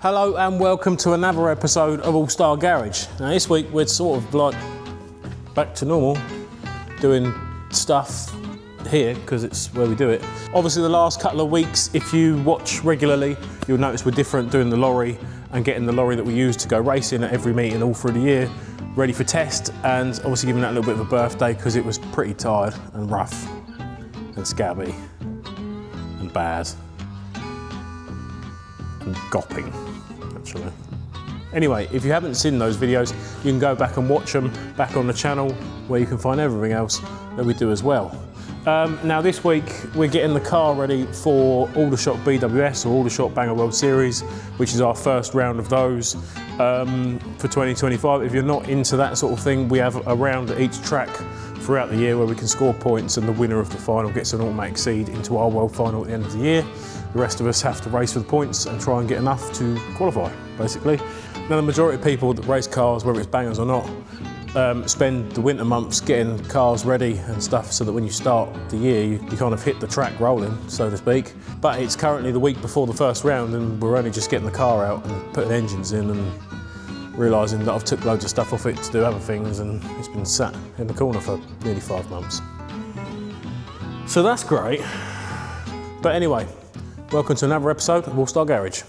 Hello and welcome to another episode of Allstar Garage. Now this week we're sort of like back to normal, doing stuff here because it's where we do it. Obviously the last couple of weeks, if you watch regularly, you'll notice we're different doing the lorry and getting the lorry that we use to go racing at every meeting all through the year, ready for test, and obviously giving that a little bit of a birthday because it was pretty tired and rough and scabby and bad and gopping, actually. Anyway, if you haven't seen those videos, you can go back and watch them back on the channel where you can find everything else that we do as well. Now this week we're getting the car ready for Aldershot BWS or Aldershot Banger World Series, which is our first round of those for 2025. If you're not into that sort of thing, we have a round at each track throughout the year where we can score points and the winner of the final gets an automatic seed into our world final at the end of the year. The rest of us have to race for the points and try and get enough to qualify, basically. Now the majority of people that race cars, whether it's bangers or not, spend the winter months getting cars ready and stuff so that when you start the year, you kind of hit the track rolling, so to speak. But it's currently the week before the first round and we're only just getting the car out and putting engines in and realising that I've took loads of stuff off it to do other things and it's been sat in the corner for nearly 5 months. So that's great. But anyway, welcome to another episode of Allstar Garage.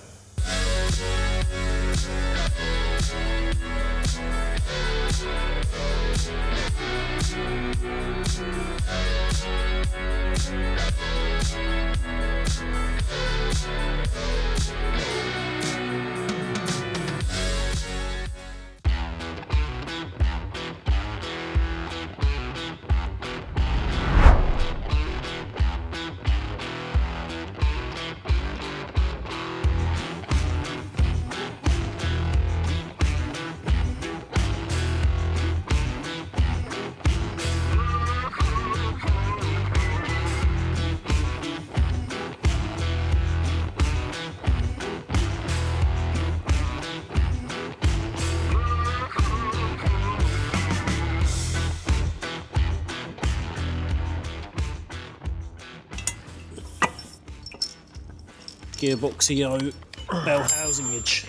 Gearboxio bell housingage.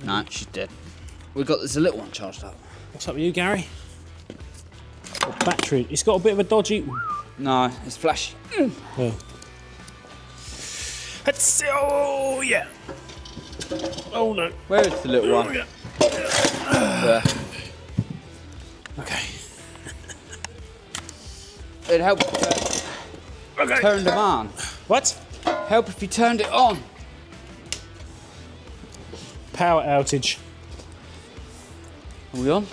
No, she's dead. We've got this little one charged up. What's up with you, Gary? What battery? It's got a bit of a dodgy. No, it's flashy. Oh. Oh yeah. Oh no. Where is the little one? Yeah. There. Okay. It'd help Okay. turn them on. What? Help if you turned it on. Power outage. Are we on?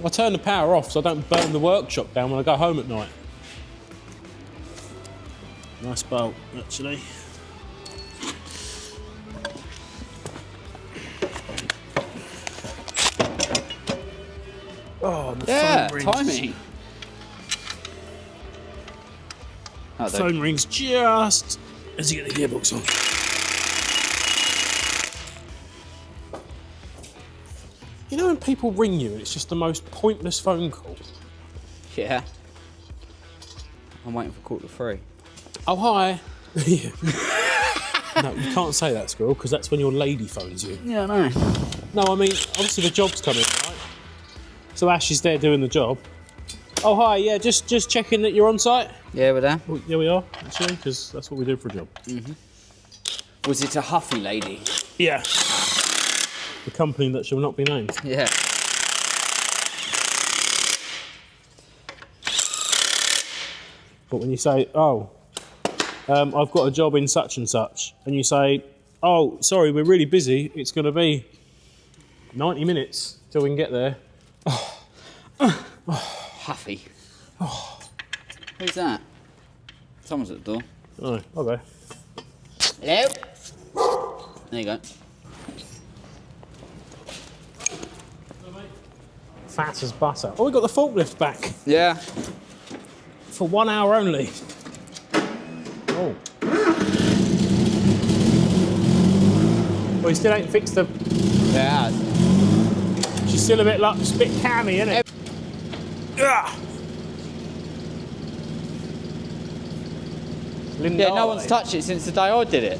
I turn the power off so I don't burn the workshop down when I go home at night. Nice bolt, actually. Oh, the Yeah, phone rings. timing. Oh, Phone rings just as you get the gearbox on. You know when people ring you and it's just the most pointless phone call? Yeah. I'm waiting for 3:15. Oh, hi. Yeah. No, you can't say that, Squirrel, because that's when your lady phones you. Yeah, I know. No, I mean, obviously the job's coming, right? So Ash is there doing the job. Oh, hi, yeah, just checking that you're on site. Yeah, we're there. Well, yeah, we are, actually, because that's what we do for a job. Was it a huffy lady? Yeah. The company that shall not be named. Yeah. But when you say, oh, I've got a job in such and such, and you say, oh, sorry, we're really busy, it's going to be 90 minutes till we can get there. Huffy. Who's that? Someone's at the door. Oh, okay. Hello? There you go. Fat as butter. Oh, we got the forklift back Yeah. for 1 hour only. Oh. Well, you still ain't fixed the... Yeah. She's still a bit cammy, isn't it? Yeah, no one's touched it since the day I did it.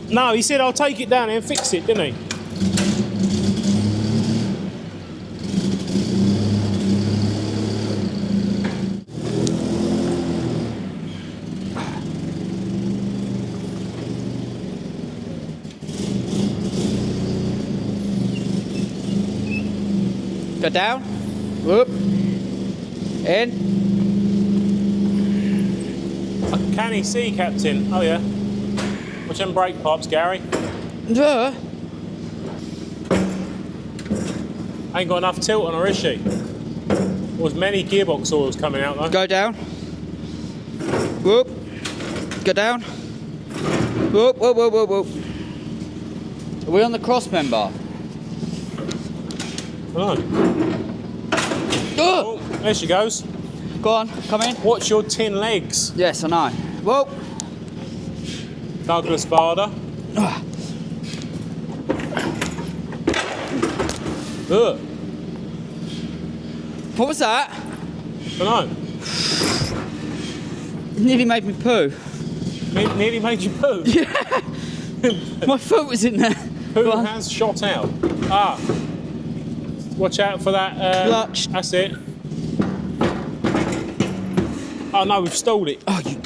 No, he said I'll take it down and fix it, didn't he? Go down. Whoop. In. Can he see, Captain? Oh yeah. Watch them brake pipes, Gary. Yeah. Ain't got enough tilt on her, is she? There was many gearbox oils coming out though. Go down. Whoop. Go down. Whoop, whoop, whoop, whoop, whoop. Are we on the cross member? Oh. Oh, there she goes. Go on, come in. Watch your tin legs. Yes, I know. Whoop. Douglas Bader. Ugh. What was that? I know. Nearly made me poo. Nearly made you poo. Yeah. My foot was in there. Poo has shot out. Ah. Watch out for that. Clutch. That's it. Oh no, we've stalled it. Oh, you.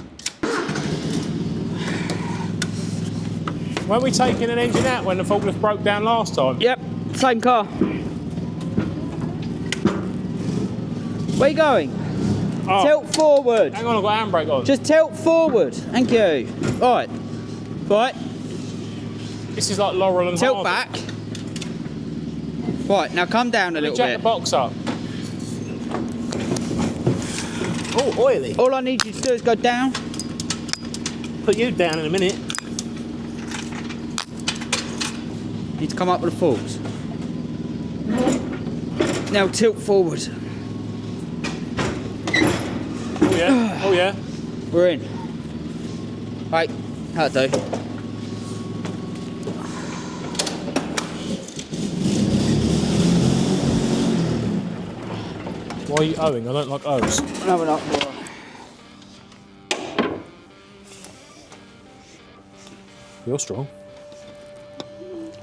Weren't we taking an engine out when the forklift broke down last time? Yep, same car. Where you going? Oh. Tilt forward. Hang on, I've got handbrake on. Just tilt forward. Thank you. Right. Right. This is like Laurel and Tilt Hardy. back. Right, now come down a little Jack bit. the box up. Oh, oily. All I need you to do is go down. Put you down in a minute. Need to come up with the forks. Now tilt forward. Oh yeah, oh yeah. We're in. Right, that'll do. Why are you owing? I don't like O's. No, we're not. You're strong.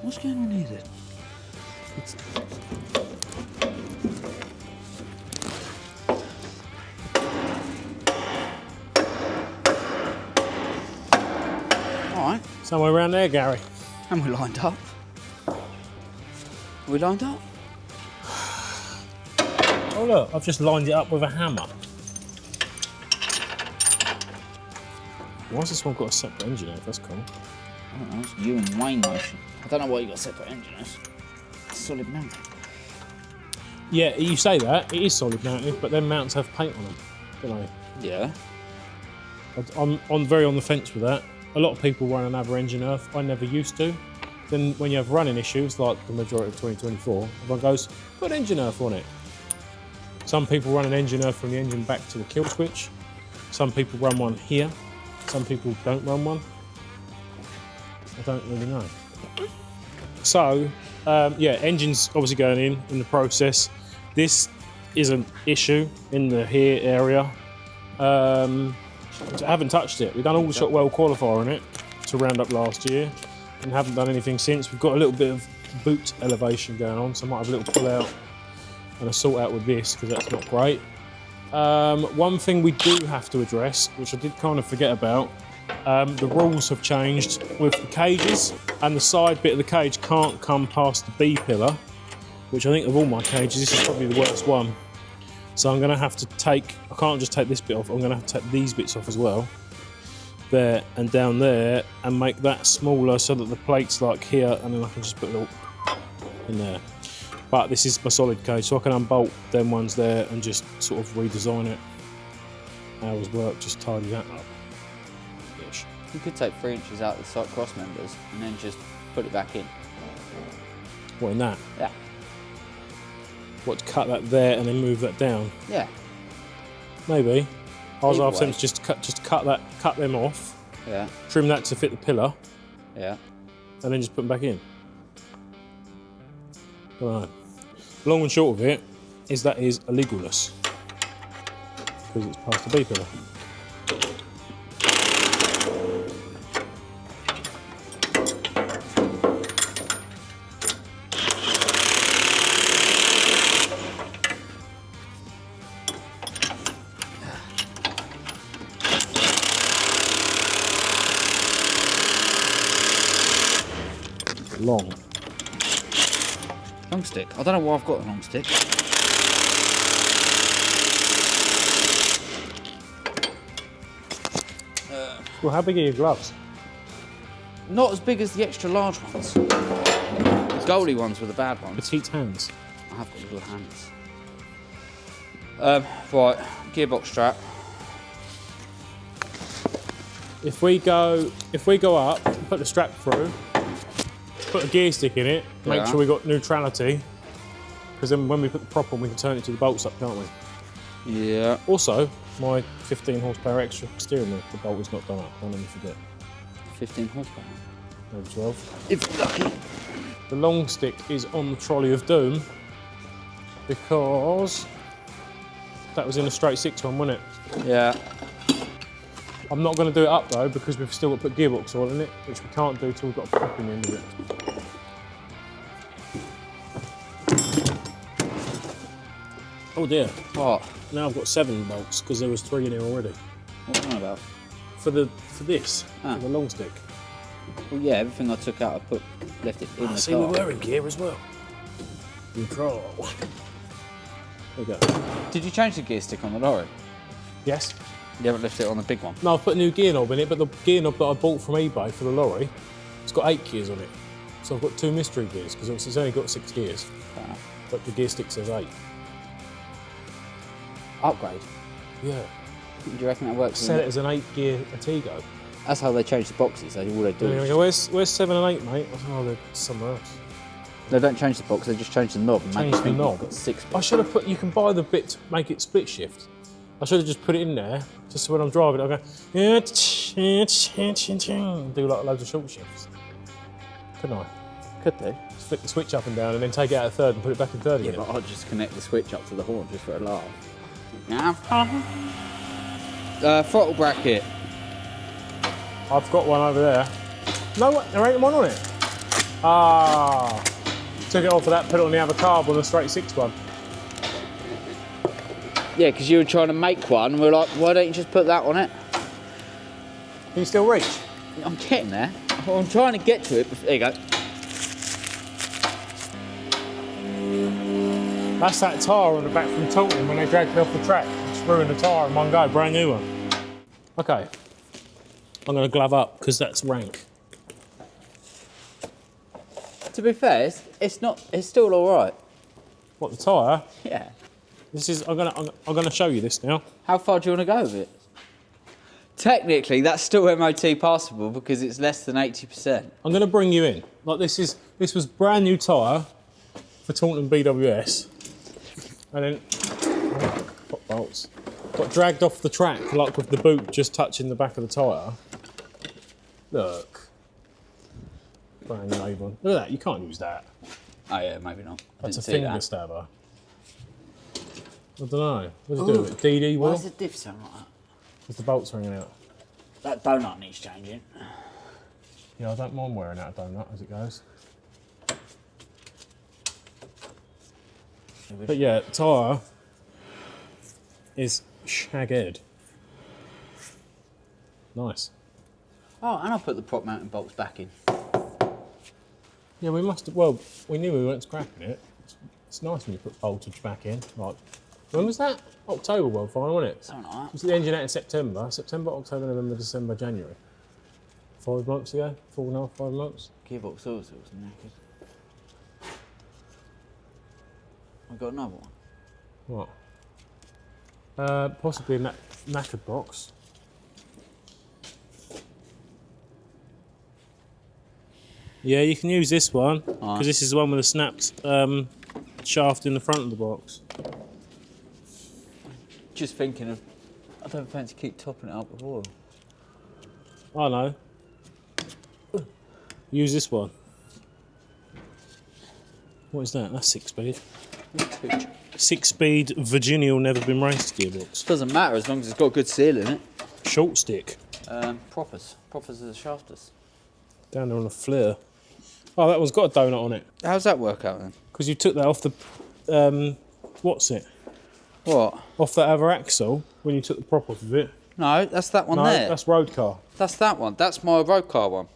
What's going on here then? Alright. Somewhere around there, Gary. And we're lined up. Are we lined up? Oh look, I've just lined it up with a hammer. Why's this one got a separate engine out? That's cool. I don't know, it's you and Wayne motion. I don't know why you got a separate engine. It's solid mount. Yeah, you say that. It is solid mounted, but then mounts have paint on them, don't they? Yeah. I'm very on the fence with that. A lot of people run another engine earth. I never used to. Then when you have running issues, like the majority of 2024, everyone goes, put engine earth on it. Some people run an engine earth from the engine back to the kill switch. Some people run one here. Some people don't run one. I don't really know. So, yeah, engine's obviously going in the process. This is an issue in the here area. I haven't touched it. We've done Aldershot well qualifier on it to round up last year and haven't done anything since. We've got a little bit of boot elevation going on, so I might have a little pull out and a sort out with this because that's not great. One thing we do have to address, which I did kind of forget about, the rules have changed with the cages, and the side bit of the cage can't come past the B pillar, which I think of all my cages, this is probably the worst one. So I'm going to have to take, I can't just take this bit off, I'm going to have to take these bits off as well, there and down there, and make that smaller so that the plate's like here, and then I can just put a little in there. But this is my solid cage, so I can unbolt them ones there and just sort of redesign it. Hours work, just tidy that up. Ish. You could take 3 inches out of the side cross members and then just put it back in. What, in that? Yeah. What, cut that there and then move that down? Yeah. Maybe. I was Either after them way. to just cut them off, Yeah. trim that to fit the pillar, Yeah. and then just put them back in. Right. Long and short of it is that is illegalness because it's past the B pillar. long. Long stick. I don't know why I've got a long stick. Well, how big are your gloves? Not as big as the extra large ones. The goalie ones were the bad ones. Petite hands. I have got little hands. Right, gearbox strap. If we go up, put the strap through, put a gear stick in it, make sure we got neutrality, because then when we put the prop on, we can turn it to the bolts up, can't we? Yeah. Also, my 15 horsepower extra steering wheel, the bolt is not done up. Don't let me forget. 15 horsepower. Maybe 12. If lucky. The long stick is on the trolley of doom because that was in a straight 6 one, wasn't it? Yeah. I'm not going to do it up though because we've still got to put gearbox oil in it, which we can't do till we've got a prop in the end of it. Oh dear. What? Now I've got 7 bolts because there was 3 in here already. What am I about? For this, for the long stick. Well, yeah, everything I took out, left it in the See, car. we were in gear as well. Control. There we go. Did you change the gear stick on the lorry? Yes. You haven't left it on the big one? No, I've put a new gear knob in it, but the gear knob that I bought from eBay for the lorry, it's got 8 gears on it. So I've got 2 mystery gears because it's only got 6 gears. Wow. But the gear stick says 8. Upgrade? Yeah. Do you reckon that works? Sell it as an 8 gear Atigo. That's how they change the boxes. All they do And is... they go, where's 7 and 8, mate? I said, oh, they're somewhere else. They don't change the box, they just change the knob. And Change make the knob. Got 6 I should have put, you can buy the bit to make it split shift. I should have just put it in there, just so when I'm driving, I'll go, do like loads of short shifts. Couldn't I? Could do. Just flick the switch up and down and then take it out of third and put it back in third Yeah, again. but I'll just connect the switch up to the horn just for a laugh. Throttle bracket. I've got one over there. No, there ain't one on it. Ah, took it off of that, put it on the other carb on the straight 6 one. Yeah, because you were trying to make one, and we were like, why don't you just put that on it? Can you still reach? I'm getting there. I'm trying to get to it. There you go. That's that tyre on the back from Taunton when they dragged it off the track. Just ruined the tyre in one go, brand new one. Okay, I'm going to glove up because that's rank. To be fair, it's still all right. What, the tyre? Yeah. This is, I'm gonna show you this now. How far do you want to go with it? Technically, that's still MOT passable because it's less than 80%. I'm gonna bring you in. Like this was brand new tyre for Taunton BWS. And then, pop bolts. Got dragged off the track, like with the boot just touching the back of the tyre. Look. Brand new Avon. Look at that, you can't use that. Oh yeah, maybe not. That's a Didn't see finger that. stabber. I don't know. What does it do with it? DD Why wheel? does the diff sound like that? Because the bolt's ringing out. That donut needs changing. Yeah, I don't mind wearing out a donut as it goes. But yeah, tyre is shagged. Nice. Oh, and I put the prop mounting bolts back in. Yeah, we must have, well, we knew we weren't scrapping it. It's nice when you put voltage back in. Like, when was that? October World Final, wasn't it? Something like that. Was the engine out in September? September, October, November, December, January. 5 months ago? 4.5, 5 months? Gearbox also was knackered. I've got another one. What? Possibly a knackered box. Yeah, you can use this one because this is the one with a snapped shaft in the front of the box. Just thinking of, I don't fancy keep topping it up with oil. I know. Use this one. What is that? That's 6-speed. 6-speed Virginia never been raced gearbox. Doesn't matter as long as it's got good seal in it. Short stick. Proppers. Proppers are the shafters. Down there on the flare. Oh, that one's got a donut on it. How's that work out then? Because you took that off the, what's it? What? Off that other axle when you took the prop off of it. No, that's that one No, there. that's road car. That's that one. That's my road car one.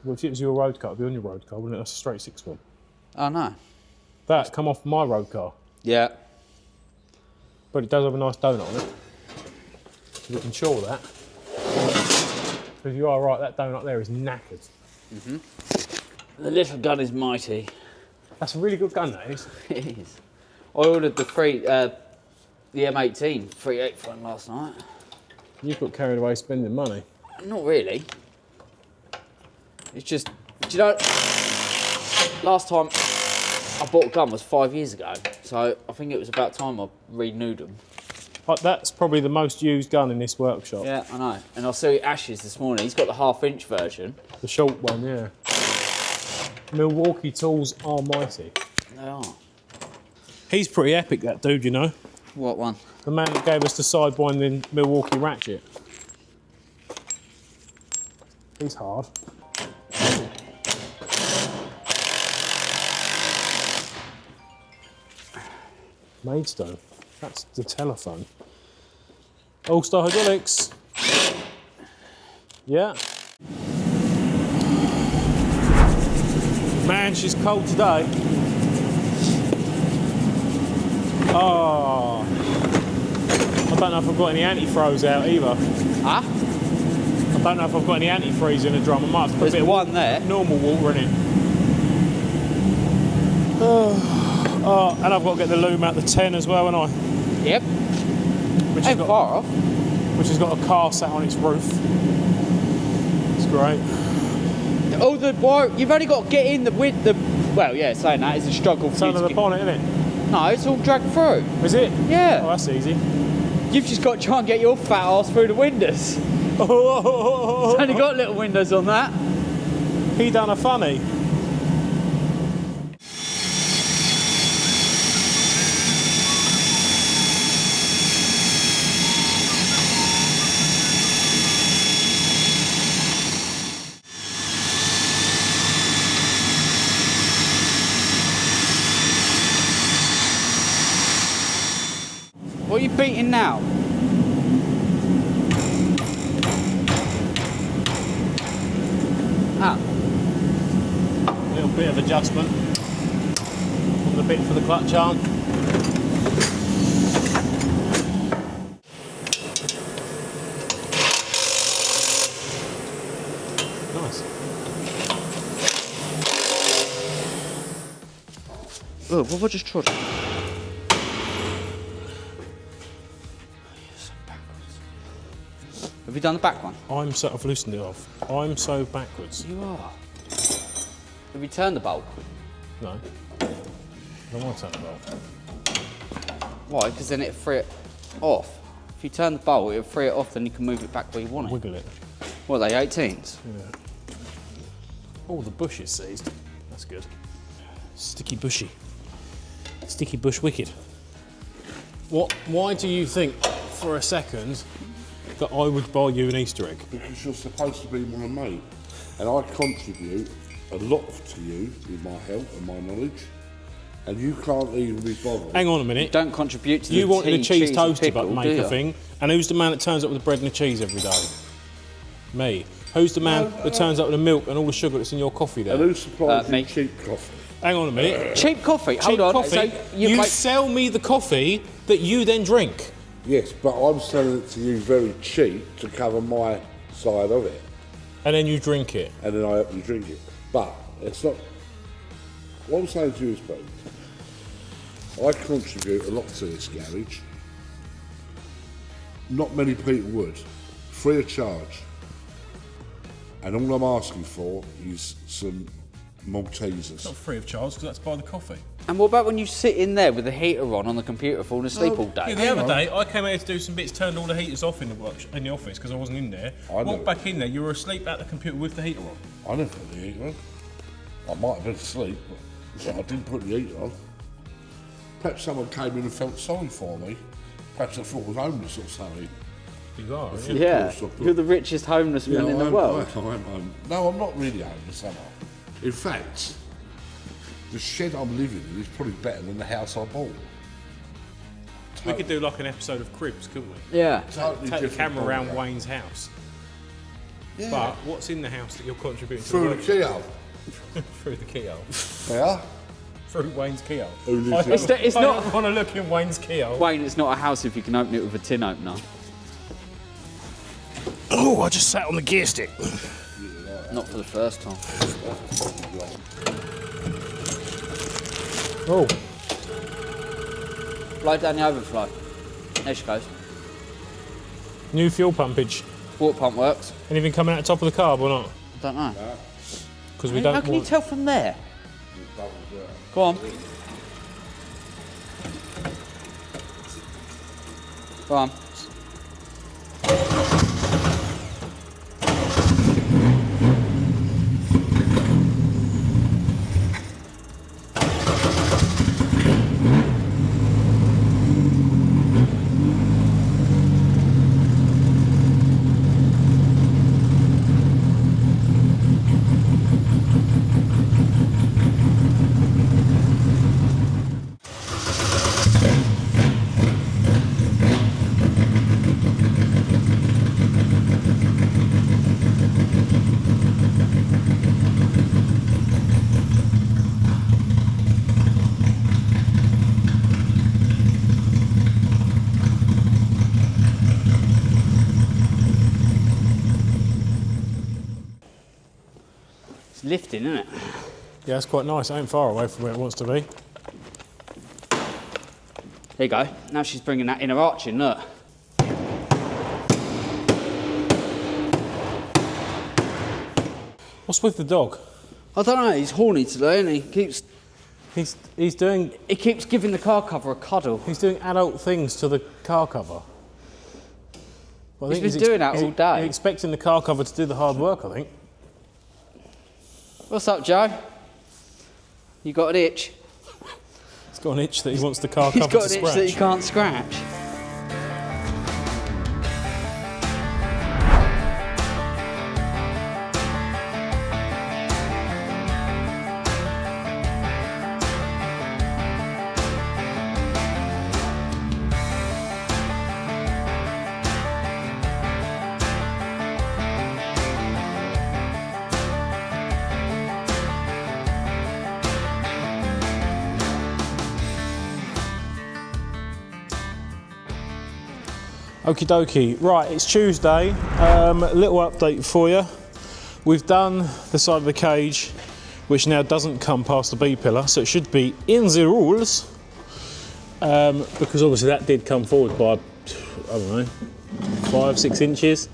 Well, if it was your road car, it'd be on your road car, wouldn't it? That's a straight 6-spoke. Oh, no. That come off my road car. Yeah. But it does have a nice donut on it. So we can show that. Because you are right, that donut there is knackered. The little gun is mighty. That's a really good gun, that is. It is. I ordered the M18 3/8 one last night. You got carried away spending money. Not really. It's just, do you know, last time I bought a gun was 5 years ago, so I think it was about time I renewed them. That's probably the most used gun in this workshop. Yeah, I know. And I saw Ash's this morning. He's got the 1/2-inch version. The short one, yeah. Milwaukee tools are mighty. They are. He's pretty epic, that dude, you know. What one? The man that gave us the sidewinding Milwaukee ratchet. He's hard. Maidstone. That's the telephone. Allstar Hydraulics. Yeah. Man, she's cold today. Oh. I don't know if I've got any anti-froze out either. Huh? I don't know if I've got any antifreeze in the drum. I might have to put There's a bit one of there. normal water in it. Oh, and I've got to get the loom out the 10 as well, haven't I? Yep. Which Ain't far off. Which has got a car sat on its roof. It's great. Oh, the wire, you've only got to get in well, yeah, saying that is a struggle It's for you under to the get. bonnet, isn't it? No, it's all dragged through. Is it? Yeah. Oh, that's easy. You've just got to try and get your fat ass through the windows. It's only got little windows on that. He done a funny. What are you beating now? Ah. A little bit of adjustment on the bit for the clutch arm. Nice. Oh, what have I just trod? Have you done the back one? I've loosened it off. I'm so backwards. You are. Have you turned the bolt? No. I don't want to turn it off. Why? Because then it'll free it off. If you turn the bolt, it'll free it off, then you can move it back where you want it. Wiggle it. What are they, 18s? Yeah. Oh, the bush is seized. That's good. Sticky bushy. Sticky bush wicked. Why do you think, for a second, that I would buy you an Easter egg? Because you're supposed to be my mate, and I contribute a lot to you with my help and my knowledge, and you can't even be bothered. Hang on a minute. Don't contribute to You the wanted a cheese and toasty pickle, but do make you? a thing, and who's the man that turns up with the bread and the cheese every day? Me. Who's the man that turns up with the milk and all the sugar that's in your coffee there? And who supplies you me. cheap coffee? Hang on a minute. Cheap coffee. Cheap Hold on. coffee. So you make- sell me the coffee that you then drink. Yes, but I'm selling it to you very cheap to cover my side of it, And then you drink it. and then I help you drink it. But it's not. What I'm saying to you is, Pete, I contribute a lot to this garage. Not many people would, free of charge. And all I'm asking for is some Maltesers. Not free of charge, because that's by the coffee. And what about when you sit in there with the heater on the computer, falling asleep all day? Yeah, the other day, I came out to do some bits, turned all the heaters off in the office because I wasn't in there. I know. Walked back in there, you were asleep at the computer with the heater on. I never put the heater on. I might have been asleep, but I didn't put the heater on. Perhaps someone came in and felt sorry for me. Perhaps I thought I was homeless or something. You are, aren't you? Yeah, you're the richest homeless man in the world. No, I'm not really homeless, am I? In fact, the shed I'm living in is probably better than the house I bought. We could do like an episode of Cribs, couldn't we? Yeah. Totally Take the different camera around ballgame. Wayne's house. Yeah. But what's in the house that you're contributing to Through the keyhole. Through the keyhole. Yeah. Through Wayne's keyhole. It's I not. don't want to look in Wayne's keyhole. Wayne, it's not a house if you can open it with a tin opener. Oh, I just sat on the gear stick. Not for the first time. Oh. Blow down the overflow. There she goes. New fuel pumpage. Water pump works. Anything coming out the top of the carb or not? I don't know. Because we don't How can you tell from there? Go on. Go on. It's lifting, isn't it? Yeah, it's quite nice. It ain't far away from where it wants to be. There you go. Now she's bringing that inner arch in, look. What's with the dog? I don't know, he's horny today, and he keeps giving the car cover a cuddle. He's doing adult things to the car cover. Well, I He's think been doing that all day. He's expecting the car cover to do the hard work, I think. What's up, Joe? You got an itch? He's got an itch that he wants the car He's cover got to an itch that he scratch. can't scratch. Okie dokie. Right, it's Tuesday. Little update for you. We've done the side of the cage, which now doesn't come past the B pillar, so it should be in the rules. Because obviously that did come forward by, I don't know, 5-6 inches,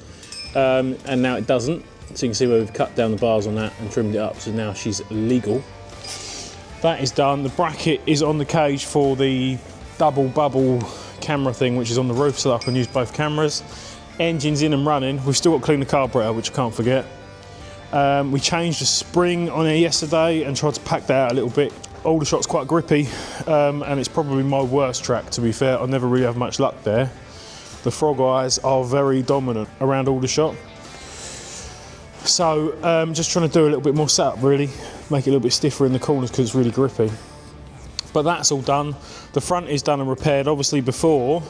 and now it doesn't. So you can see where we've cut down the bars on that and trimmed it up, so now she's legal. That is done. The bracket is on the cage for the double bubble camera thing, which is on the roof, so that I can use both cameras. Engine's in and running. We've still got to clean the carburetor, which I can't forget. We changed the spring on it yesterday and tried to pack that out a little bit. Aldershot's quite grippy, and it's probably my worst track, to be fair. I never really have much luck there. The Frog Eyes are very dominant around Aldershot. So just trying to do a little bit more setup, really. Make it a little bit stiffer in the corners because it's really grippy. But that's all done. The front is done and repaired. Obviously before,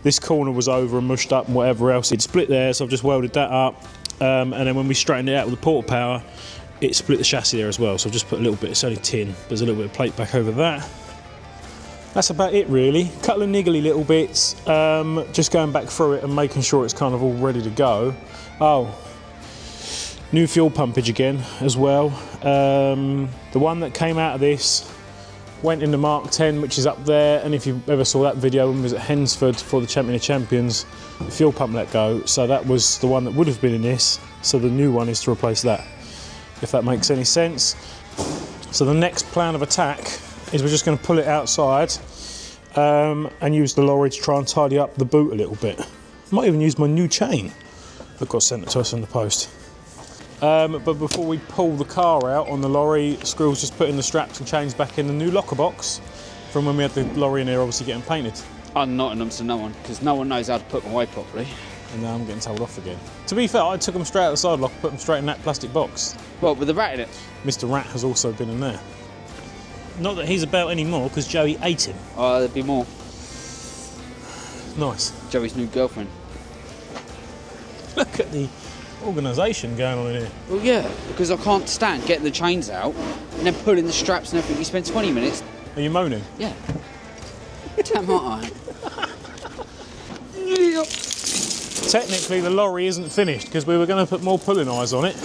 this corner was over and mushed up and whatever else. It split there, so I've just welded that up. And then when we straightened it out with the porta power, it split the chassis there as well. So I've just put a little bit, it's only tin, there's a little bit of plate back over that. That's about it really. Couple of niggly little bits, just going back through it and making sure it's kind of all ready to go. Oh, new fuel pumpage again as well. The one that came out of this went in the Mark 10, which is up there, and if you ever saw that video when we was at Hensford for the Champion of Champions, the fuel pump let go, so that was the one that would have been in this, so the new one is to replace that, if that makes any sense. So the next plan of attack is we're just going to pull it outside and use the lorry to try and tidy up the boot a little bit. Might even use my new chain that got sent to us in the post. But before we pull the car out on the lorry, Squirrel's just putting the straps and chains back in the new locker box from when we had the lorry in here obviously getting painted. I'm knotting them to no one, because no one knows how to put them away properly. And now I'm getting told off again. To be fair, I took them straight out the side lock and put them straight in that plastic box. Well, with the rat in it? Mr. Rat has also been in there. Not that he's about anymore, because Joey ate him. Oh, there'd be more. Nice. Joey's new girlfriend. Look at the organisation going on in here. Well, yeah, because I can't stand getting the chains out and then pulling the straps and everything. You spend 20 minutes. Are you moaning? Yeah. Damn right. Technically, the lorry isn't finished because we were going to put more pulling eyes on it,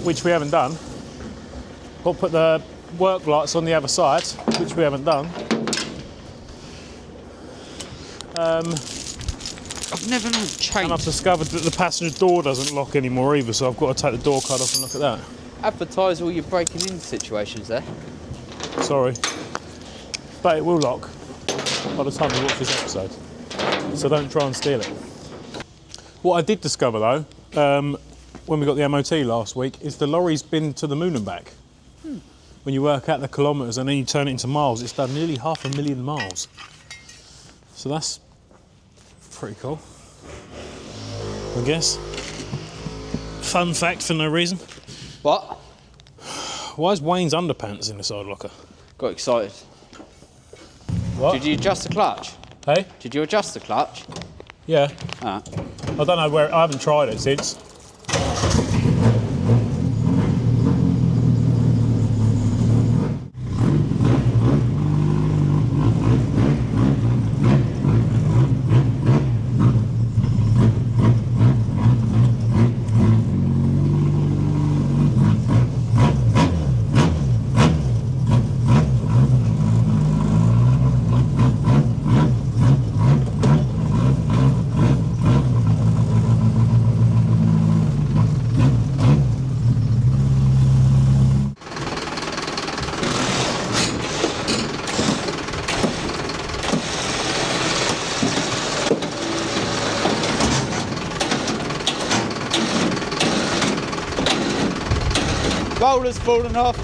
which we haven't done. Or put the work lights on the other side, which we haven't done. I've never known chains. And I've discovered that the passenger door doesn't lock anymore either, so I've got to take the door card off and look at that. Advertise all your breaking in situations there. Sorry. But it will lock by the time you watch this episode. So don't try and steal it. What I did discover though, when we got the MOT last week, is the lorry's been to the moon and back. When you work out the kilometres and then you turn it into miles, it's done nearly 500,000 miles. So that's pretty cool, I guess. Fun fact for no reason. What? Why is Wayne's underpants in the side locker? Got excited. What? Did you adjust the clutch? Hey? Did you adjust the clutch? Yeah. Ah. I don't know where, I haven't tried it since. Roller's fallen off.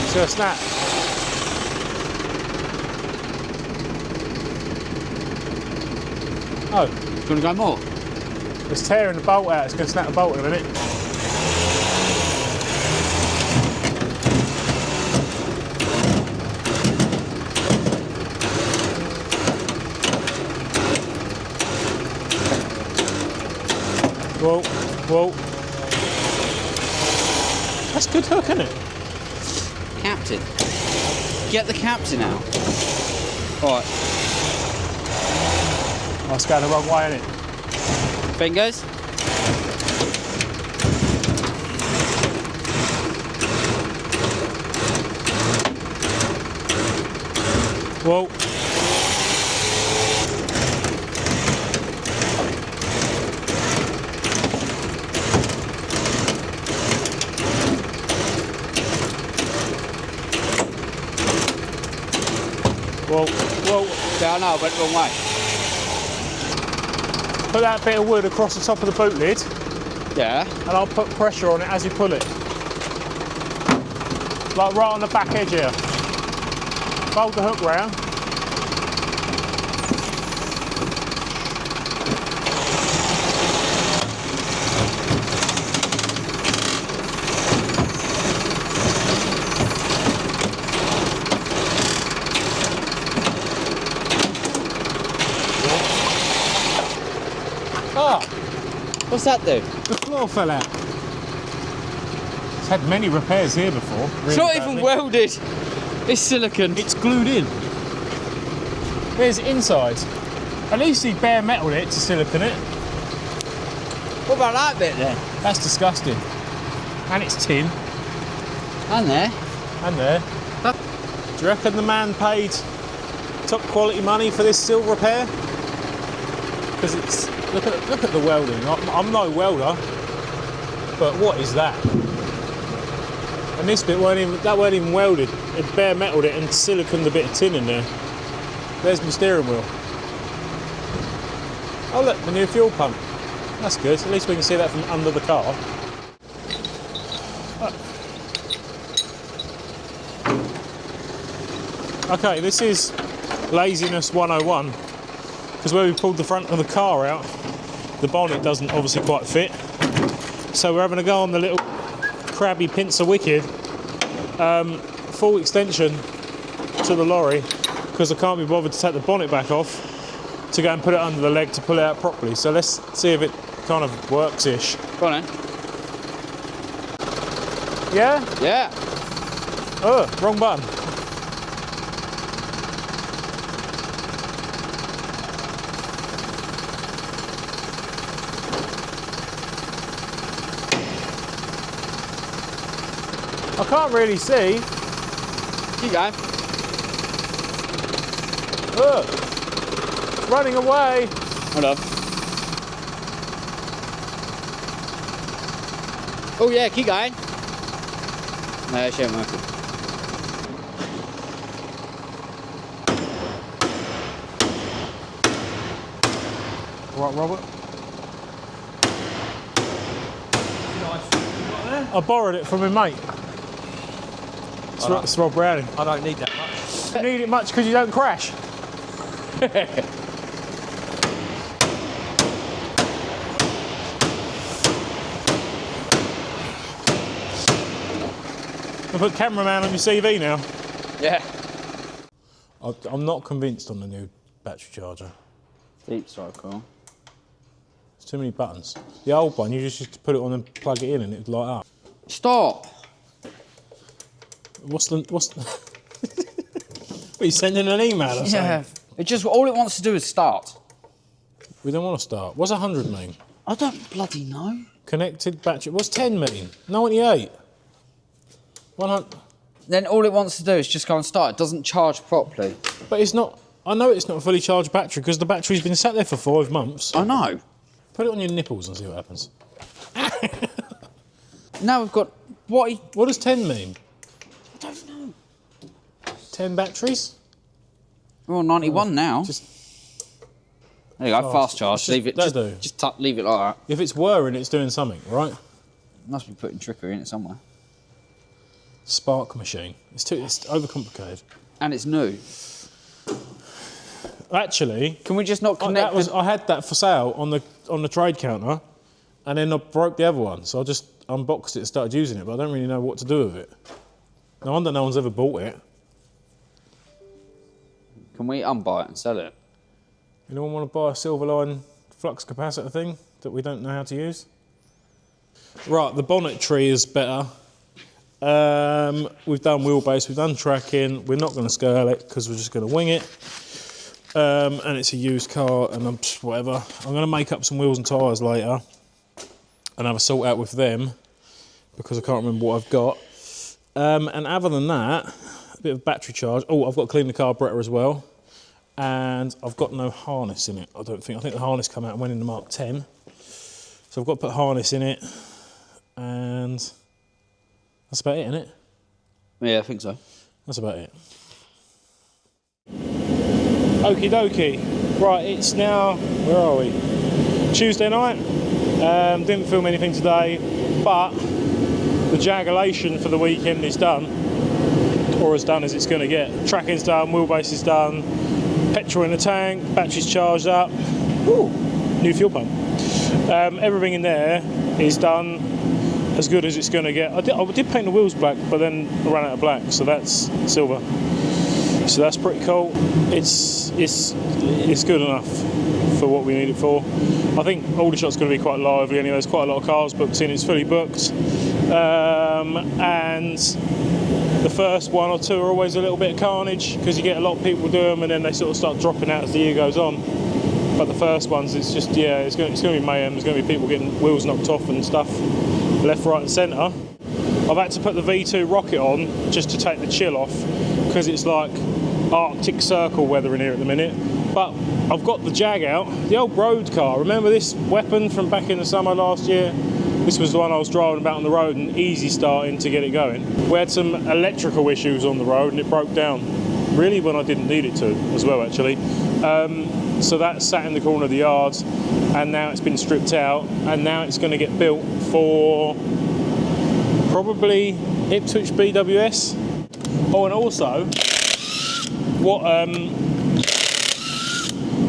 It's gonna snap. Oh, It's gonna go more. it's tearing the bolt out. It's gonna snap the bolt in a minute. Whoa, whoa. That's a good hook, isn't it? Captain. Get the captain out. Right. Oh, it's going the wrong way, isn't it? Fingers. Whoa. Whoa, whoa. Yeah, I know, I went the wrong way. Put that bit of wood across the top of the boot lid Yeah. and I'll put pressure on it as you pull it. Like right on the back edge here. Fold the hook round. Ah, What's that do? the floor fell out. It's had many repairs here before. It's not even welded. It's silicone. It's glued in. There's inside. At least he bare metaled it to silicone it. What about that bit then? That's disgusting. And it's tin. And there. And there. Huh? Do you reckon the man paid top quality money for this silver repair? Because it's look at the welding. I'm no welder, but what is that? And this bit weren't even welded. It bare metaled it and siliconed a bit of tin in there. There's my steering wheel. Oh look, the new fuel pump. That's good. At least we can see that from under the car. Okay, this is laziness 101. Because where we pulled the front of the car out, the bonnet doesn't obviously quite fit. So we're having to go on the little crabby pincer wicked full extension to the lorry because I can't be bothered to take the bonnet back off to go and put it under the leg to pull it out properly. So let's see if it kind of works-ish. Go on then. Yeah? Yeah. Oh, wrong button. I can't really see. Keep going. Look, it's running away. Hold on. Oh yeah, keep going. No, she ain't working. Right, Robert? I borrowed it from my mate. It's Rob Browning. I don't need that much. You don't need it much because you don't crash. I put cameraman on your CV now. Yeah. I'm not convinced on the new battery charger. Deep cycle. There's too many buttons. The old one, you just used to put it on and plug it in and it would light up. Stop. What's the... Are you sending an email or something? Yeah. It just, all it wants to do is start. We don't want to start. What's 100 mean? I don't bloody know. Connected battery. What's 10 mean? 98. 100. Then all it wants to do is just go and start. It doesn't charge properly. But it's not... I know it's not a fully charged battery because the battery's been sat there for 5 months. I know. Put it on your nipples and see what happens. Now we've got... What does 10 mean? I don't know. 10 batteries? We're on 91 now. Just... There you go, fast charge. Leave it. Leave it like that. If it's whirring, it's doing something, right? Must be putting trickery in it somewhere. Spark machine. It's overcomplicated. And it's new. Actually, can we just not connect? I had that for sale on the trade counter, and then I broke the other one, so I just unboxed it and started using it. But I don't really know what to do with it. No wonder no one's ever bought it. Can we unbuy it and sell it? Anyone want to buy a Silverline flux capacitor thing that we don't know how to use? Right, the bonnet tree is better. We've done wheelbase, we've done tracking. We're not going to scale it because we're just going to wing it. And it's a used car, and whatever. I'm going to make up some wheels and tyres later and have a sort out with them because I can't remember what I've got. And other than that, a bit of battery charge. Oh, I've got to clean the carburettor as well. And I've got no harness in it, I don't think. I think the harness came out and went in the Mark 10. So I've got to put harness in it. And that's about it, isn't it? Yeah, I think so. That's about it. Okie dokie. Right, it's now, where are we? Tuesday night. Didn't film anything today, but the jagulation for the weekend is done. Or as done as it's going to get. Tracking's done, wheelbase is done, petrol in the tank, battery's charged up. Ooh, new fuel pump. Everything in there is done as good as it's going to get. I did paint the wheels black, but then I ran out of black, so that's silver. So that's pretty cool. It's good enough for what we need it for. I think Aldershot's going to be quite lively anyway. There's quite a lot of cars booked in. It's fully booked. And the first 1 or 2 are always a little bit of carnage because you get a lot of people do them and then they sort of start dropping out as the year goes on. But the first ones, it's just, yeah, it's going to be mayhem. There's going to be people getting wheels knocked off and stuff left, right and centre. I've had to put the V2 rocket on just to take the chill off because it's like Arctic Circle weather in here at the minute. But I've got the Jag out, the old road car. Remember this weapon from back in the summer last year? This was the one I was driving about on the road and easy starting to get it going. We had some electrical issues on the road and it broke down. Really when I didn't need it to as well, actually. So that sat in the corner of the yard and now it's been stripped out and now it's going to get built for probably Ipswich BWS. Oh, and also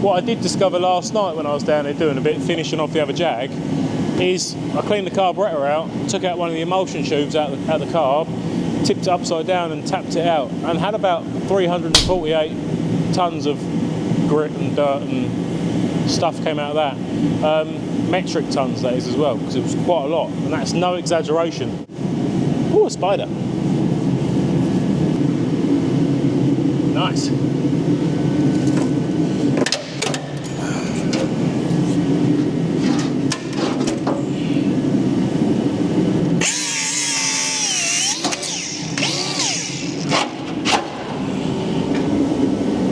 what I did discover last night when I was down there doing a bit, finishing off the other Jag, is I cleaned the carburettor out, took out one of the emulsion tubes out the carb, tipped it upside down and tapped it out, and had about 348 tonnes of grit and dirt and stuff came out of that. Metric tons, that is, as well, because it was quite a lot, and that's no exaggeration. Ooh, a spider. Nice.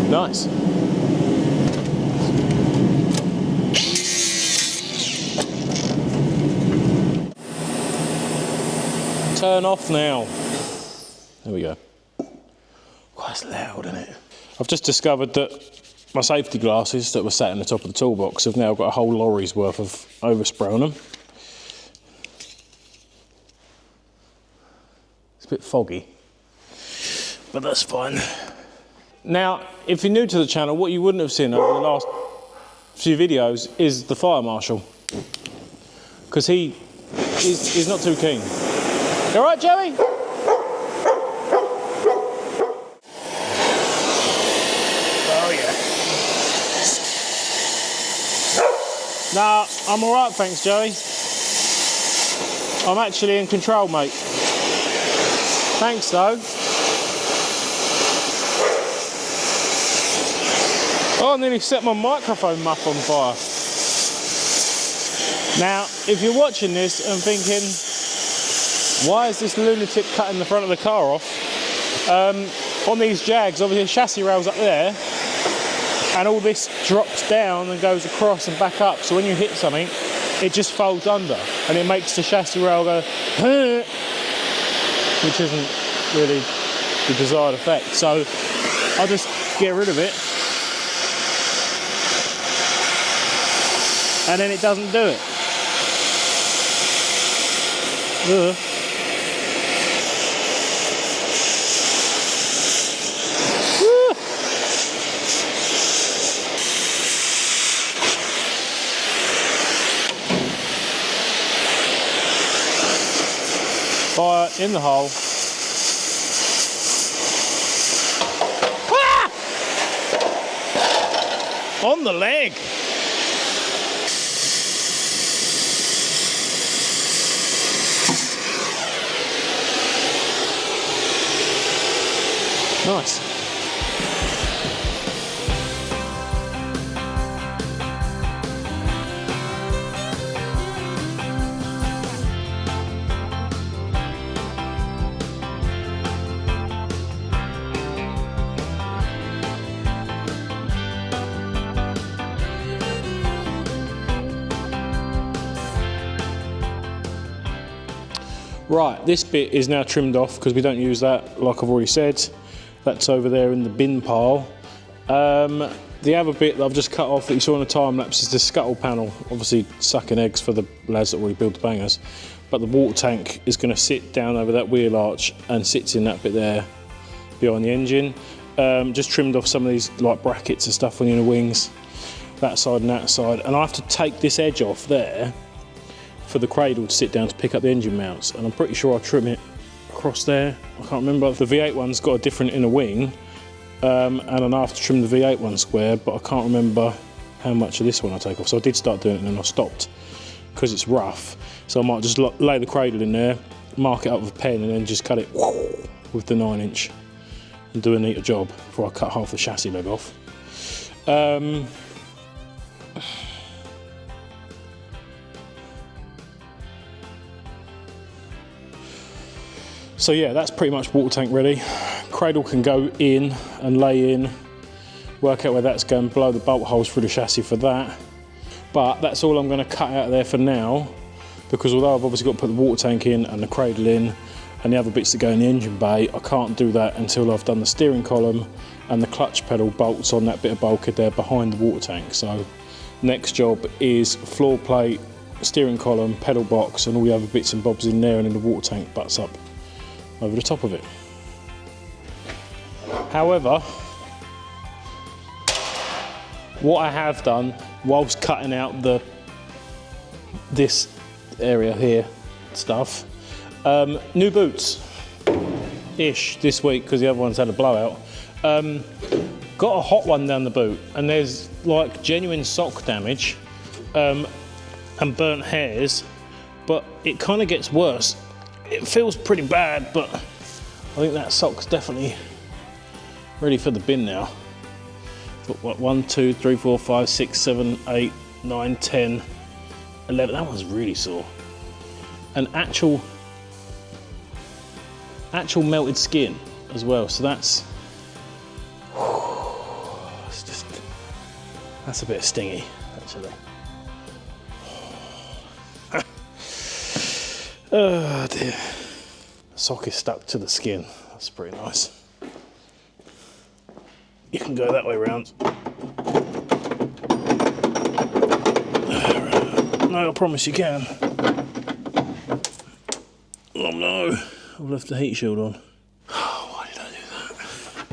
Nice. Turn off now. There we go. Quite it's loud, isn't it? I've just discovered that my safety glasses that were sat in the top of the toolbox have now got a whole lorry's worth of overspray on them. It's a bit foggy, but that's fine. Now, if you're new to the channel, what you wouldn't have seen over the last few videos is the fire marshal, because he's not too keen. You all right, Joey? Oh yeah. Nah, I'm all right, thanks, Joey. I'm actually in control, mate. Thanks, though. Oh, I nearly set my microphone muff on fire. Now, if you're watching this and thinking, why is this lunatic cutting the front of the car off? On these Jags, obviously the chassis rail's up there, and all this drops down and goes across and back up, so when you hit something, it just folds under, and it makes the chassis rail go, which isn't really the desired effect. So I'll just get rid of it, and then it doesn't do it. Ugh. Fire in the hole. Ah! On the leg. Nice. Right, this bit is now trimmed off because we don't use that, like I've already said. That's over there in the bin pile. The other bit that I've just cut off that you saw in the time lapse is the scuttle panel, obviously sucking eggs for the lads that already build the bangers. But the water tank is going to sit down over that wheel arch and sits in that bit there behind the engine. Just trimmed off some of these like brackets and stuff on the inner wings, that side and that side. And I have to take this edge off there for the cradle to sit down to pick up the engine mounts, and I'm pretty sure I'll trim it across there. I can't remember. The V8 one's got a different inner wing, and I have to trim the V8 one square, but I can't remember how much of this one I take off. So I did start doing it and then I stopped because it's rough. So I might just lay the cradle in there, mark it up with a pen, and then just cut it with the 9" and do a neater job before I cut half the chassis leg off. So yeah, that's pretty much water tank ready. Cradle can go in and lay in, work out where that's going, blow the bolt holes through the chassis for that. But that's all I'm going to cut out of there for now, because although I've obviously got to put the water tank in and the cradle in and the other bits that go in the engine bay, I can't do that until I've done the steering column and the clutch pedal bolts on that bit of bulkhead there behind the water tank. So next job is floor plate, steering column, pedal box and all the other bits and bobs in there, and then the water tank butts up over the top of it. However, what I have done whilst cutting out this area here stuff, new boots ish this week because the other ones had a blowout. Got a hot one down the boot, and there's like genuine sock damage and burnt hairs, but it kind of gets worse. It feels pretty bad, but I think that sock's definitely ready for the bin now. But what, 1, 2, 3, 4, 5, 6, 7, 8, 9, 10, 11. That one's really sore. And actual melted skin as well. So that's a bit stingy, actually. Oh dear. The sock is stuck to the skin. That's pretty nice. You can go that way round. No, I promise you can. Oh no, I've left the heat shield on. Oh, why did I do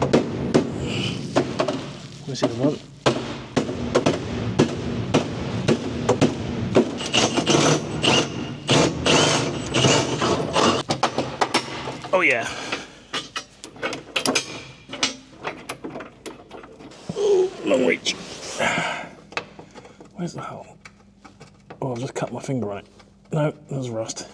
that? Let me see the front. Oh yeah. Oh, long reach. Where's the hole? Oh, I've just cut my finger on it. No, there's rust.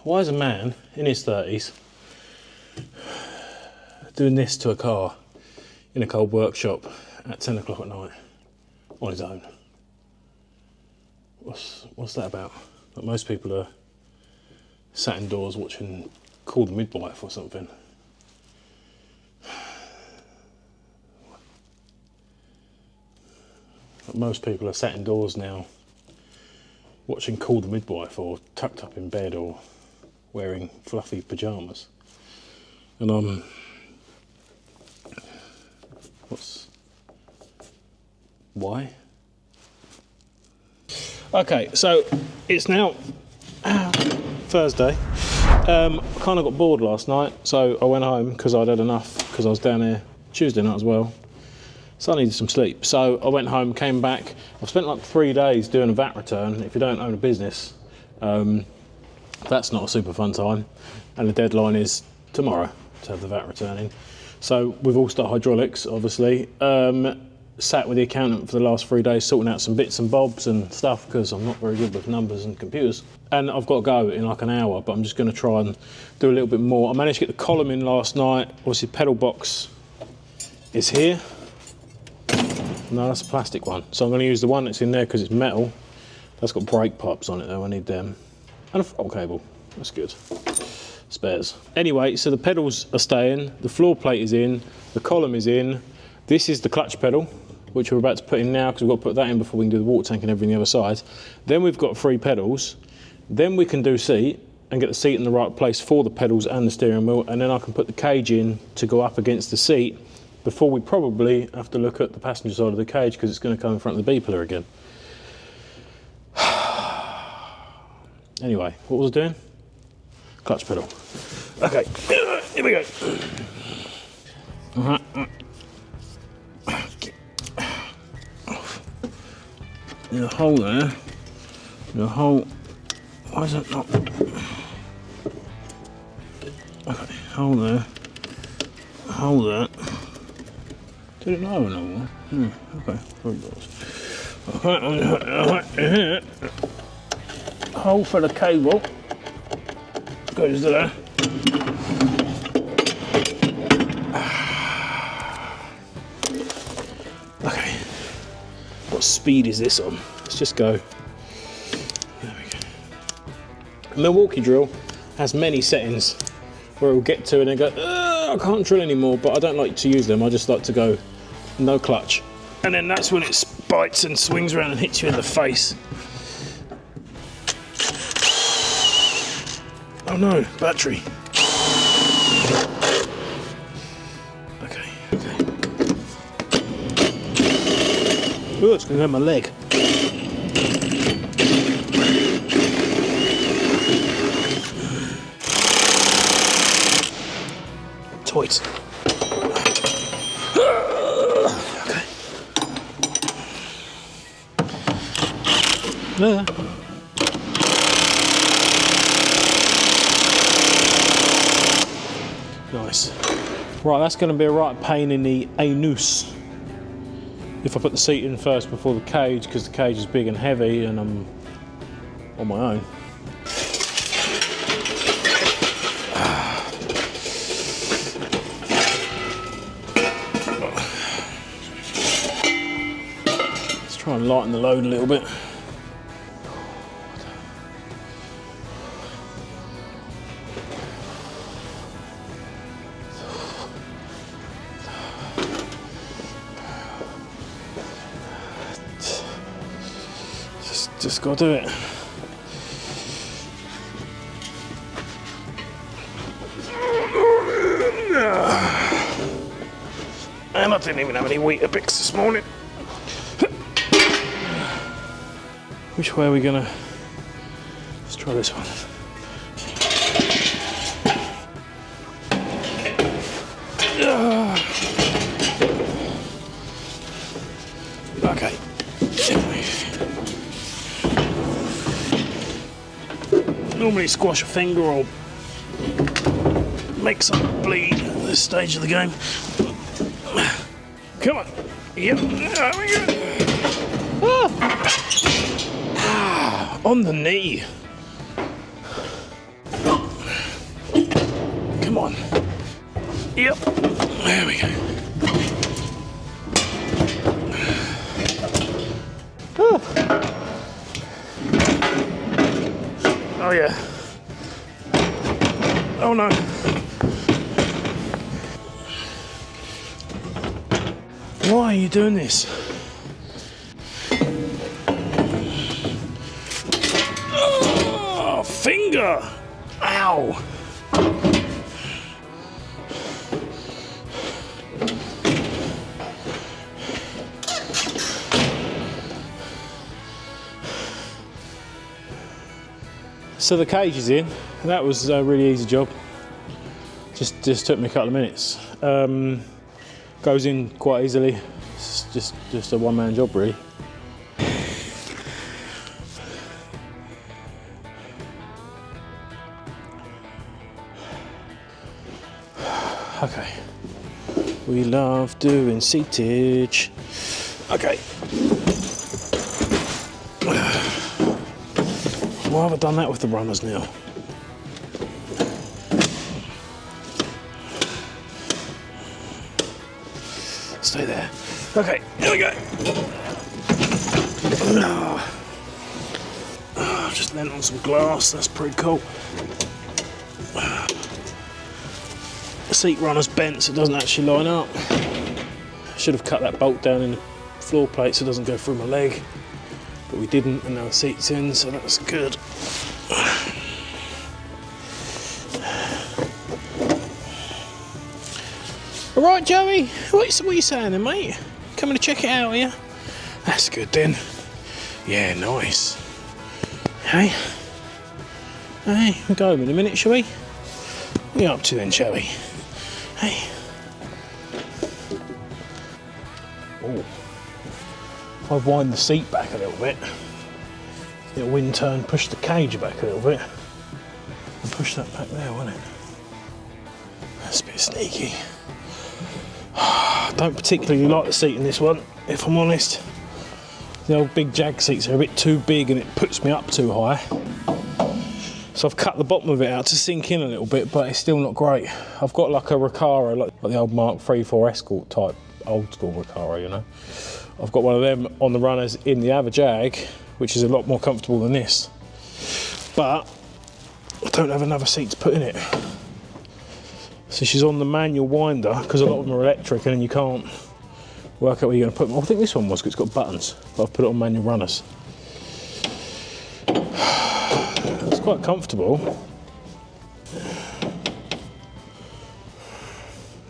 Why is a man in his 30s doing this to a car in a cold workshop at 10 o'clock at night on his own? What's that about? Like, most people are sat indoors watching Call the Midwife or something. Like, most people are sat indoors now watching Call the Midwife or tucked up in bed or wearing fluffy pyjamas. And why? Okay, so it's now Thursday. Kind of got bored last night, so I went home because I'd had enough, because I was down there Tuesday night as well. So I needed some sleep. So I went home, came back. I've spent like 3 days doing a VAT return. If you don't own a business, that's not a super fun time. And the deadline is tomorrow to have the VAT return in. So with Allstar Hydraulics, obviously, sat with the accountant for the last 3 days sorting out some bits and bobs and stuff, because I'm not very good with numbers and computers. And I've got to go in like an hour, but I'm just going to try and do a little bit more. I managed to get the column in last night. Obviously, pedal box is here. No, that's a plastic one. So I'm going to use the one that's in there because it's metal. That's got brake pipes on it though, I need them. And a throttle cable, that's good. Spares. Anyway, so the pedals are staying, the floor plate is in, the column is in. This is the clutch pedal, which we're about to put in now because we've got to put that in before we can do the water tank and everything the other side. Then we've got 3 pedals. Then we can do seat and get the seat in the right place for the pedals and the steering wheel, and then I can put the cage in to go up against the seat before we probably have to look at the passenger side of the cage because it's going to come in front of the B-pillar again. Anyway, what was I doing? Clutch pedal. Okay, here we go. There's a hole there. There's a hole. Why is it not? Okay, hole there. Hole there. Did it not have another one? Okay, here. Hole for the cable. Goes there. Okay. What speed is this on? Let's just go. There we go. A Milwaukee drill has many settings where it will get to and then go, I can't drill anymore, but I don't like to use them. I just like to go no clutch. And then that's when it bites and swings around and hits you in the face. Oh no, battery. Okay. Oh, it's going to hurt my leg. Toys. Okay. Yeah. Nice. Right, that's going to be a right pain in the anus if I put the seat in first before the cage, because the cage is big and heavy and I'm on my own. Let's try and lighten the load a little bit. Just gotta do it. And I didn't even have any Weetabix this morning. Which way are we gonna? Let's try this one. Okay. Normally squash a finger or make something bleed at this stage of the game. Come on. Yep. There we go. Ah. On the knee. Come on. Yep. There we go. Oh yeah. Oh no. Why are you doing this? Oh, finger! Ow! So the cage is in. That was a really easy job. Just took me a couple of minutes. Goes in quite easily. It's just a one-man job, really. Okay. We love doing seatage. Okay. Why have I done that with the runners now? Stay there. Okay, here we go. I've just landed on some glass, that's pretty cool. The seat runner's bent so it doesn't actually line up. Should have cut that bolt down in the floor plate so it doesn't go through my leg. But we didn't, and now the seat's in, so that's good. All right, Joey, what are you saying then, mate? Coming to check it out, are you? That's good then. Yeah, nice. Hey? Hey, we'll go home in a minute, shall we? What are you up to then, shall we? Hey? Oh. I've wind the seat back a little bit. Little wind turn, push the cage back a little bit. And push that back there, won't it? That's a bit sneaky. I don't particularly like the seat in this one, if I'm honest. The old big Jag seats are a bit too big and it puts me up too high. So I've cut the bottom of it out to sink in a little bit, but it's still not great. I've got like a Recaro, like the old Mark III, IV Escort type, old school Recaro, you know. I've got one of them on the runners in the other Jag, which is a lot more comfortable than this. But I don't have another seat to put in it. So she's on the manual winder, because a lot of them are electric and you can't work out where you're going to put them. I think this one was, because it's got buttons, but I've put it on manual runners. It's quite comfortable.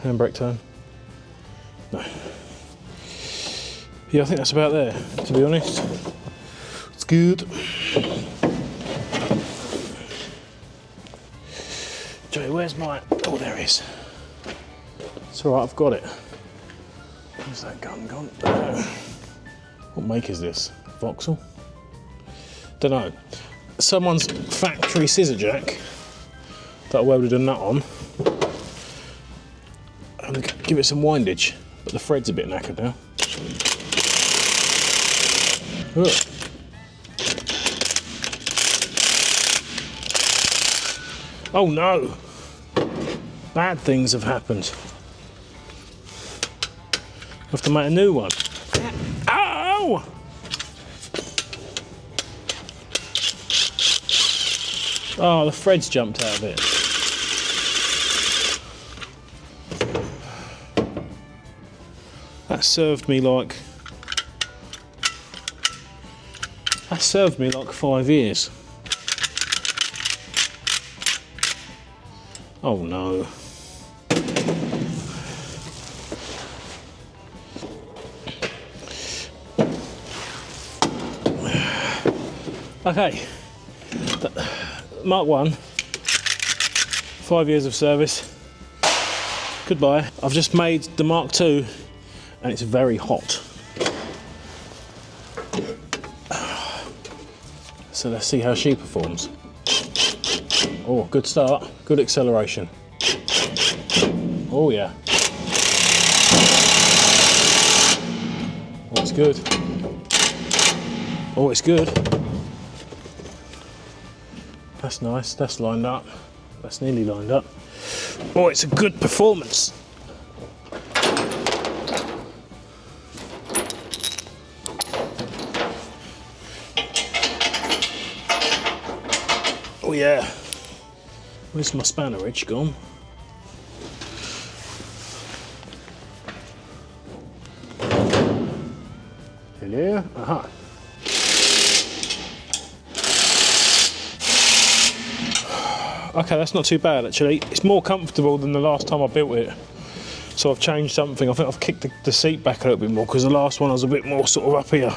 Handbrake turn. No. Yeah, I think that's about there, to be honest. It's good. Joey, where's my... Oh, there it is. It's all right, I've got it. Where's that gun gone? What make is this? Vauxhall? don't know. Someone's factory scissor jack that I welded a nut on. I'm going to give it some windage, but the thread's a bit knackered now. Ugh. Oh no! Bad things have happened. I have to make a new one. Ow! Oh, the thread's jumped out of it. That served me like 5 years. Oh no. Okay, Mark 1, 5 years of service, goodbye. I've just made the Mark 2 and it's very hot. So let's see how she performs. Oh, good start, good acceleration. Oh yeah. Oh, it's good. Oh, it's good. That's nice, that's lined up. That's nearly lined up. Oh, it's a good performance. Oh yeah. Where's my spanner edge gone? Hello? Aha. Okay, that's not too bad actually. It's more comfortable than the last time I built it. So I've changed something. I think I've kicked the seat back a little bit more because the last one I was a bit more sort of up here.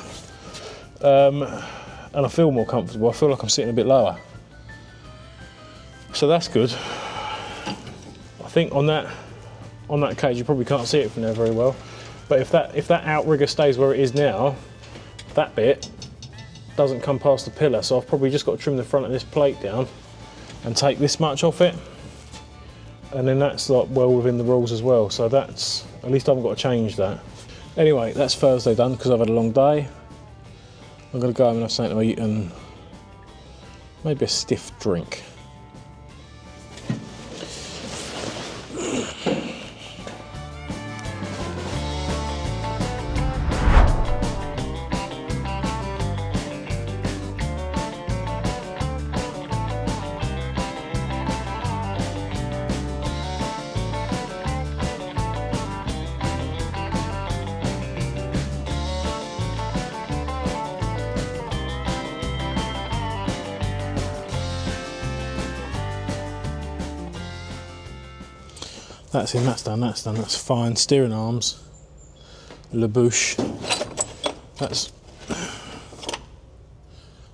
And I feel more comfortable. I feel like I'm sitting a bit lower. So that's good. I think on that cage you probably can't see it from there very well. But if that outrigger stays where it is now, that bit doesn't come past the pillar. So I've probably just got to trim the front of this plate down and take this much off it, and then that's like well within the rules as well, so that's, at least I haven't got to change that. Anyway, that's Thursday done because I've had a long day. I'm going to go home and have something to eat and maybe a stiff drink. That's in, that's done, that's fine. Steering arms, Le Bouche. That's.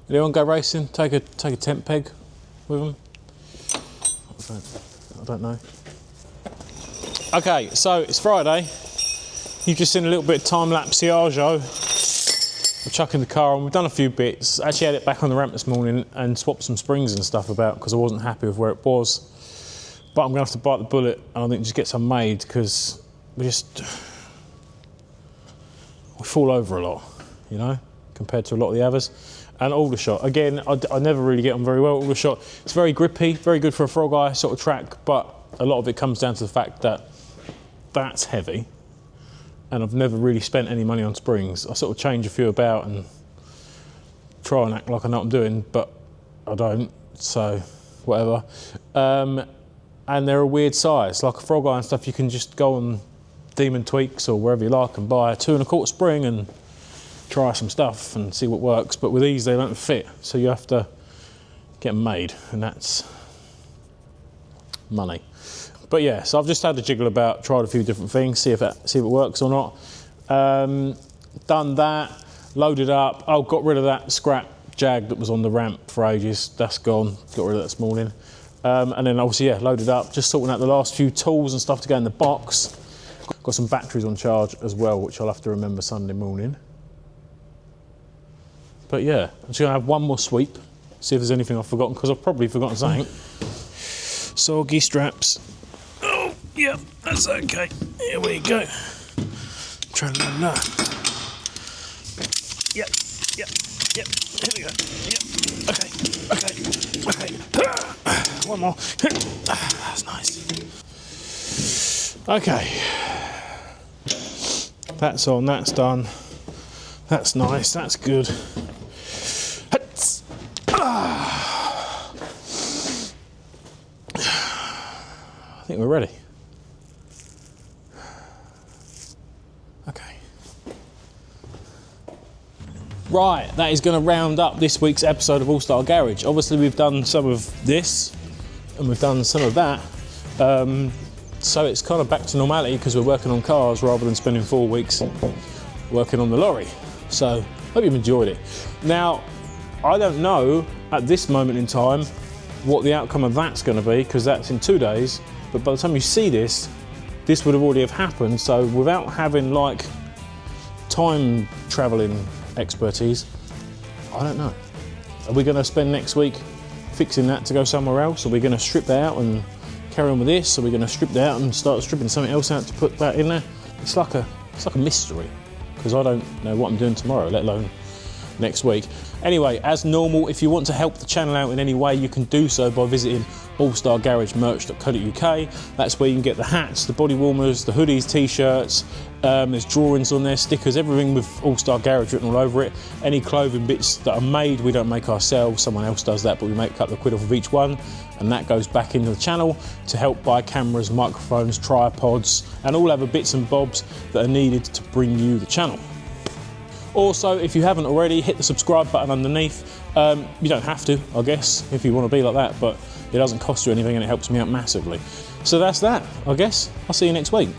Anyone go racing? Take a tent peg with them? I don't know. Okay, so it's Friday. You've just seen a little bit of time-lapse Ciaggio. I'm chucking the car on. We've done a few bits. Actually had it back on the ramp this morning and swapped some springs and stuff about because I wasn't happy with where it was. But I'm going to have to bite the bullet and I think just get some made because we fall over a lot, you know, compared to a lot of the others. And Aldershot, again, I never really get on very well at Aldershot. It's very grippy, very good for a frog eye sort of track, but a lot of it comes down to the fact that that's heavy and I've never really spent any money on springs. I sort of change a few about and try and act like I know what I'm doing, but I don't, so whatever. And they're a weird size, like a frog eye and stuff. You can just go on Demon Tweaks or wherever you like and buy a 2 1/4 spring and try some stuff and see what works. But with these, they don't fit, so you have to get them made, and that's money. But yeah, so I've just had to jiggle about, tried a few different things, see if it works or not. Done that, loaded up. Oh, got rid of that scrap Jag that was on the ramp for ages. That's gone. Got rid of that this morning. And then obviously, yeah, loaded up, just sorting out the last few tools and stuff to go in the box. Got some batteries on charge as well, which I'll have to remember Sunday morning. But yeah, I'm just gonna have one more sweep, see if there's anything I've forgotten, because I've probably forgotten something. Soggy straps. Oh, yeah, that's okay. Here we go. Tra-la-la. Yep, yep, yep. Here we go. Yep. Okay. One more. That's nice. Okay. That's on, that's done. That's nice, that's good. I think we're ready. Okay. Right, that is going to round up this week's episode of Allstar Garage. Obviously, we've done some of this and we've done some of that. So it's kind of back to normality because we're working on cars rather than spending 4 weeks working on the lorry. So, hope you've enjoyed it. Now, I don't know at this moment in time what the outcome of that's going to be because that's in 2 days. But by the time you see this, this would have already have happened. So without having like time traveling expertise, I don't know. Are we going to spend next week fixing that to go somewhere else? Are we going to strip that out and carry on with this? Are we going to strip that out and start stripping something else out to put that in there? It's like a mystery because I don't know what I'm doing tomorrow, let alone next week. Anyway, as normal, if you want to help the channel out in any way, you can do so by visiting allstargaragemerch.co.uk. That's where you can get the hats, the body warmers, the hoodies, t-shirts. There's drawings on there, stickers, everything with Allstar Garage written all over it. Any clothing bits that are made, we don't make ourselves, someone else does that, but we make a couple of quid off of each one, and that goes back into the channel to help buy cameras, microphones, tripods, and all other bits and bobs that are needed to bring you the channel. Also, if you haven't already, hit the subscribe button underneath. You don't have to, I guess, if you want to be like that, but it doesn't cost you anything and it helps me out massively. So that's that, I guess. I'll see you next week.